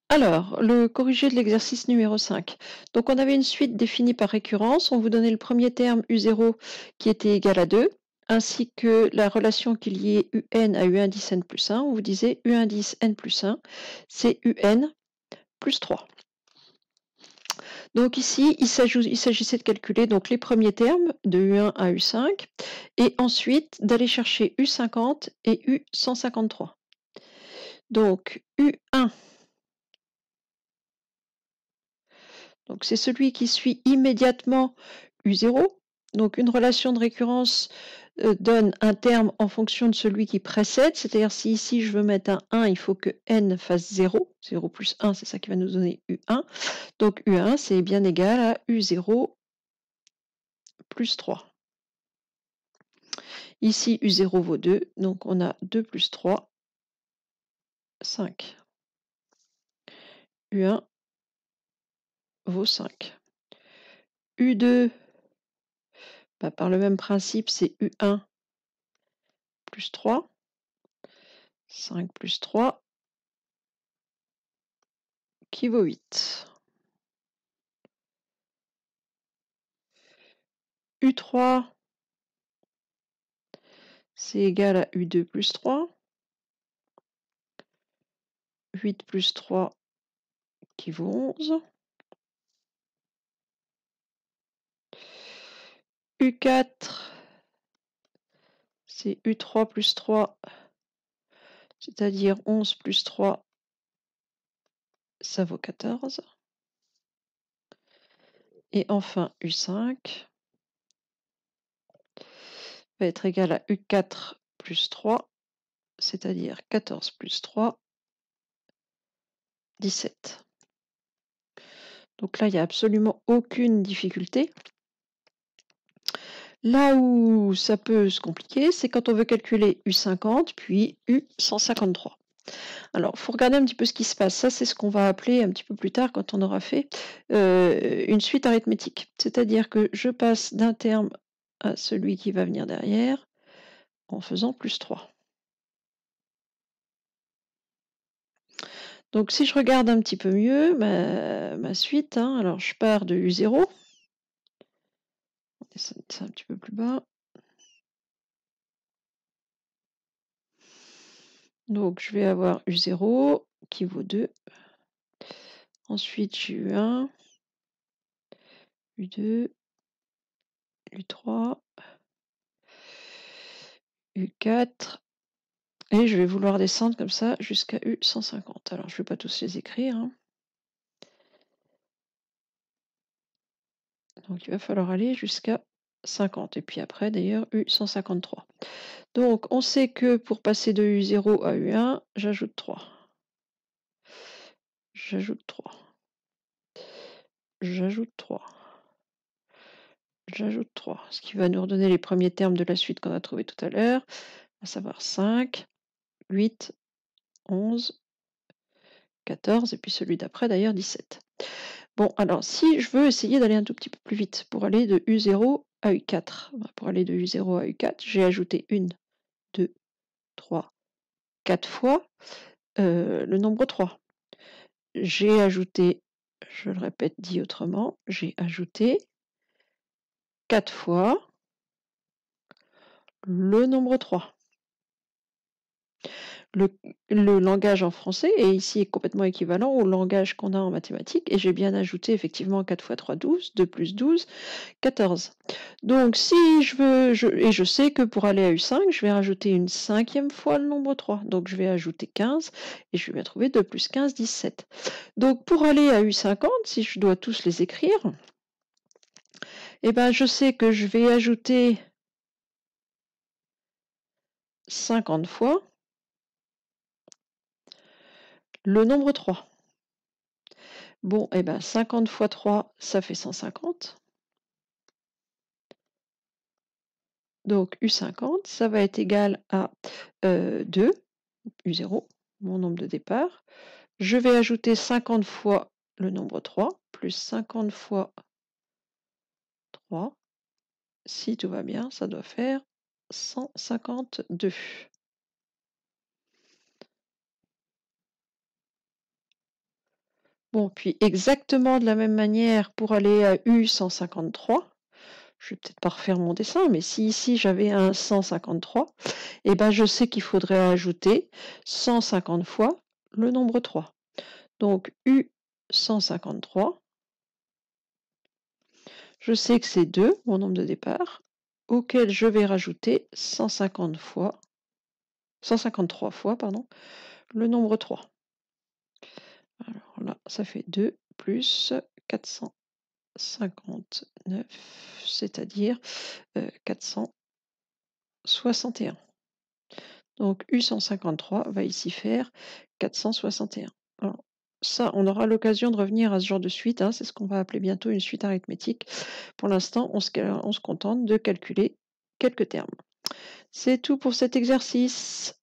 Alors, le corrigé de l'exercice numéro 5. Donc, on avait une suite définie par récurrence. On vous donnait le premier terme U0 qui était égal à 2, ainsi que la relation qui liait UN à U indice N plus 1. On vous disait U indice N plus 1, c'est UN plus 3. Donc ici, il s'agissait de calculer donc, les premiers termes de U1 à U5 et ensuite d'aller chercher U50 et U153. Donc U1, donc c'est celui qui suit immédiatement U0. Donc une relation de récurrence donne un terme en fonction de celui qui précède, c'est-à-dire si ici je veux mettre un 1, il faut que n fasse 0, 0 plus 1, c'est ça qui va nous donner U1. Donc U1, c'est bien égal à U0 plus 3. Ici, U0 vaut 2, donc on a 2 plus 3, 5. U1 vaut 5. U2, bah, par le même principe, c'est U1 plus 3. 5 plus 3 qui vaut 8. U3, c'est égal à U2 plus 3. 8 plus 3 qui vaut 11. U4, c'est U3 plus 3, c'est-à-dire 11 plus 3, ça vaut 14. Et enfin, U5 va être égal à U4 plus 3, c'est-à-dire 14 plus 3, 17. Donc là, il n'y a absolument aucune difficulté. Là où ça peut se compliquer, c'est quand on veut calculer U50 puis U153. Alors, il faut regarder un petit peu ce qui se passe. Ça, c'est ce qu'on va appeler un petit peu plus tard quand on aura fait une suite arithmétique. C'est-à-dire que je passe d'un terme à celui qui va venir derrière en faisant plus 3. Donc, si je regarde un petit peu mieux ma suite, hein, alors je pars de U0. On descend ça un petit peu plus bas. Donc, je vais avoir U0 qui vaut 2. Ensuite, j'ai U1, U2, U3, U4. Et je vais vouloir descendre comme ça jusqu'à U150. Alors, je ne vais pas tous les écrire. Hein. Donc, il va falloir aller jusqu'à 50. Et puis après, d'ailleurs, U153. Donc, on sait que pour passer de U0 à U1, j'ajoute 3. J'ajoute 3. J'ajoute 3. J'ajoute 3. Ce qui va nous redonner les premiers termes de la suite qu'on a trouvé tout à l'heure, à savoir 5, 8, 11, 14, et puis celui d'après, d'ailleurs, 17. Bon, alors, si je veux essayer d'aller un tout petit peu plus vite, pour aller de U0 à U4, pour aller de U0 à U4, j'ai ajouté 1, 2, 3, 4 fois le nombre 3. J'ai ajouté, je le répète dit autrement, j'ai ajouté 4 fois le nombre 3. Le langage en français est ici complètement équivalent au langage qu'on a en mathématiques, et j'ai bien ajouté effectivement 4 fois 3, 12, 2 plus 12, 14. Donc si je veux, et je sais que pour aller à U5, je vais rajouter une 5e fois le nombre 3, donc je vais ajouter 15, et je vais bien trouver 2 plus 15, 17. Donc pour aller à U50, si je dois tous les écrire, eh ben je sais que je vais ajouter 50 fois le nombre 3. Bon, eh ben 50 fois 3, ça fait 150. Donc U50, ça va être égal à 2, U0, mon nombre de départ. Je vais ajouter 50 fois le nombre 3, plus 50 fois 3. Si tout va bien, ça doit faire 152. Bon, puis exactement de la même manière pour aller à U153, je vais peut-être pas refaire mon dessin, mais si ici j'avais un 153, eh ben je sais qu'il faudrait ajouter 150 fois le nombre 3. Donc U153, je sais que c'est 2, mon nombre de départ, auquel je vais rajouter 153 fois, le nombre 3. Alors là, ça fait 2 plus 459, c'est-à-dire 461. Donc U153 va ici faire 461. Alors, ça, on aura l'occasion de revenir à ce genre de suite, hein, c'est ce qu'on va appeler bientôt une suite arithmétique. Pour l'instant, on se contente de calculer quelques termes. C'est tout pour cet exercice.